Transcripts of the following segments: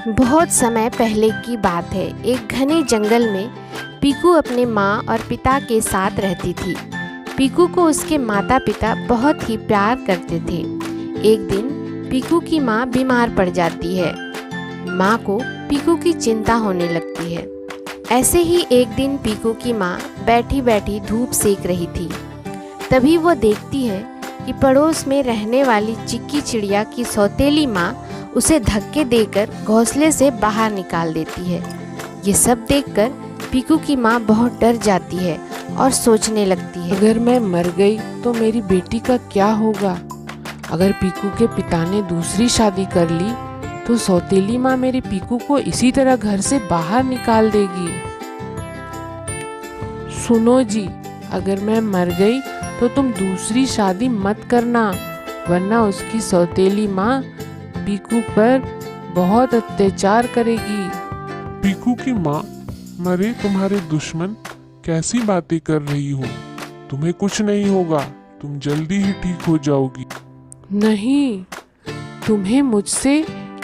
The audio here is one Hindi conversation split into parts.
बहुत समय पहले की बात है। एक घने जंगल में पीकू अपने माँ और पिता के साथ रहती थी। पीकू को उसके माता पिता बहुत ही प्यार करते थे। एक दिन पीकू की माँ बीमार पड़ जाती है। माँ को पीकू की चिंता होने लगती है। ऐसे ही एक दिन पीकू की माँ बैठी बैठी धूप सेक रही थी। तभी वो देखती है कि पड़ोस में रहने वाली चिक्की चिड़िया की सौतेली माँ उसे धक्के देकर घोंसले से बाहर निकाल देती है। ये सब देखकर पीकू की माँ बहुत डर जाती है और सोचने लगती है, अगर मैं मर गई तो मेरी बेटी का क्या होगा। अगर पीकू के पिता ने दूसरी शादी कर ली तो सौतेली माँ मेरे पीकू को इसी तरह घर से बाहर निकाल देगी। सुनो जी, अगर मैं मर गई तो तुम दूसरी शादी मत करना, वरना उसकी सौतेली माँ पीकू पर बहुत अत्याचार करेगी। पीकू की माँ, मरे तुम्हारे दुश्मन, कैसी बातें कर रही हो। तुम्हें कुछ नहीं होगा, तुम जल्दी ही ठीक हो जाओगी। नहीं, तुम्हें मुझसे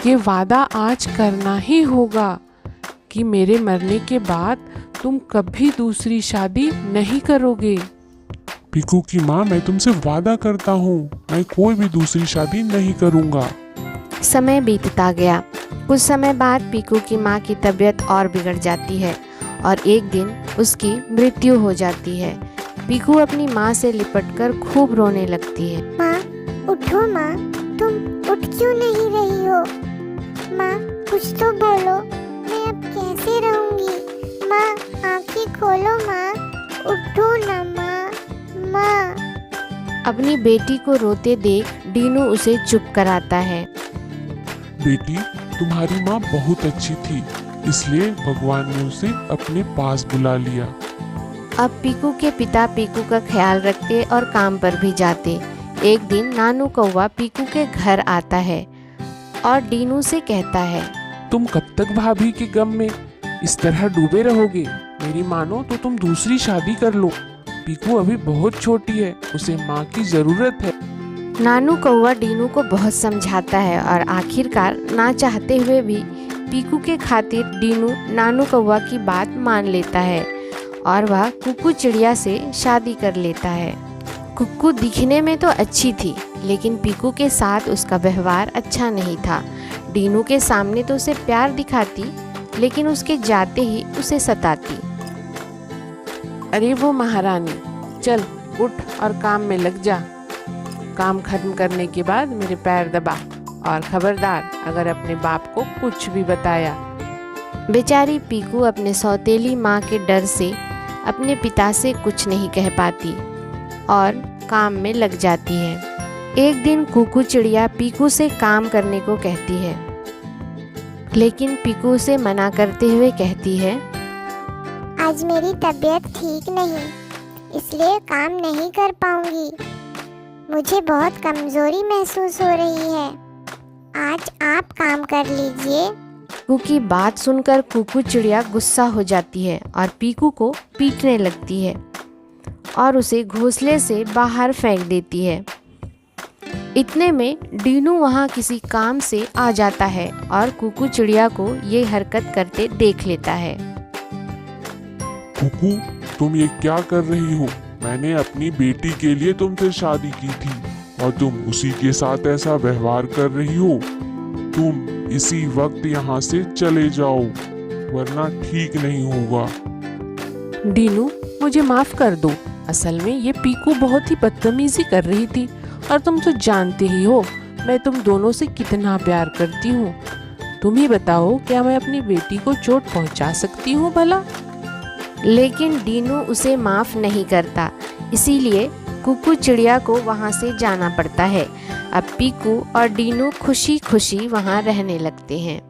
ये वादा आज करना ही होगा कि मेरे मरने के बाद तुम कभी दूसरी शादी नहीं करोगे। पीकू की माँ, मैं तुमसे वादा करता हूँ, मैं कोई भी दूसरी शादी नहीं करूँगा। समय बीतता गया। कुछ समय बाद पीकू की माँ की तबीयत और बिगड़ जाती है और एक दिन उसकी मृत्यु हो जाती है। पीकू अपनी माँ से लिपटकर खूब रोने लगती है। माँ, उठो माँ, तुम उठ क्यों नहीं रही हो? माँ, कुछ तो बोलो, मैं अब कैसे रहूँगी? माँ, आँखें खोलो माँ, उठो ना माँ। माँ। अपनी बेटी को रोते देख डीनू उसे चुप कराता है। बेटी, तुम्हारी माँ बहुत अच्छी थी, इसलिए भगवान ने उसे अपने पास बुला लिया। अब पीकू के पिता पीकू का ख्याल रखते और काम पर भी जाते। एक दिन नानू कौवा पीकू के घर आता है और डीनू से कहता है, तुम कब तक भाभी के गम में इस तरह डूबे रहोगे? मेरी मानो तो तुम दूसरी शादी कर लो। पीकू अभी बहुत छोटी है, उसे माँ की जरूरत है। नानू कौवा डीनू को बहुत समझाता है और आखिरकार ना चाहते हुए भी पीकू के खातिर डीनू नानू कौवा की बात मान लेता है और वह कुक्कू चिड़िया से शादी कर लेता है। कुक्कू दिखने में तो अच्छी थी, लेकिन पीकू के साथ उसका व्यवहार अच्छा नहीं था। डीनू के सामने तो उसे प्यार दिखाती, लेकिन उसके जाते ही उसे सताती। अरे वो महारानी, चल उठ और काम में लग जा। काम खत्म करने के बाद मेरे पैर दबा और खबरदार अगर अपने बाप को कुछ भी बताया। बेचारी पीकू अपने सौतेली माँ के डर से अपने पिता से कुछ नहीं कह पाती और काम में लग जाती है। एक दिन कुक्कू चिड़िया पीकू से काम करने को कहती है, लेकिन पीकू उसे मना करते हुए कहती है, आज मेरी तबीयत ठीक नहीं, इसलिए काम नहीं कर पाऊंगी। मुझे बहुत कमजोरी महसूस हो रही है। आज आप काम कर लीजिए। पीकू की बात सुनकर कुक्कू चिड़िया गुस्सा हो जाती है और पीकू को पीटने लगती है और उसे घोंसले से बाहर फेंक देती है। इतने में डीनू वहाँ किसी काम से आ जाता है और कुक्कू चिड़िया को ये हरकत करते देख लेता है। कुकू, तुम ये क्या कर रही हो? मैंने अपनी बेटी के लिए तुमसे शादी की थी और तुम उसी के साथ ऐसा व्यवहार कर रही हो। तुम इसी वक्त यहाँ से चले जाओ, वरना ठीक नहीं होगा। डीनू, मुझे माफ कर दो। असल में ये पीकू बहुत ही बदतमीजी कर रही थी और तुम तो जानते ही हो मैं तुम दोनों से कितना प्यार करती हूँ। तुम ही बताओ, क्या मैं अपनी बेटी को चोट पहुँचा सकती हूँ भला? लेकिन डीनू उसे माफ़ नहीं करता, इसीलिए कुक्कू चिड़िया को वहाँ से जाना पड़ता है। अब पीकू और डीनू खुशी खुशी वहाँ रहने लगते हैं।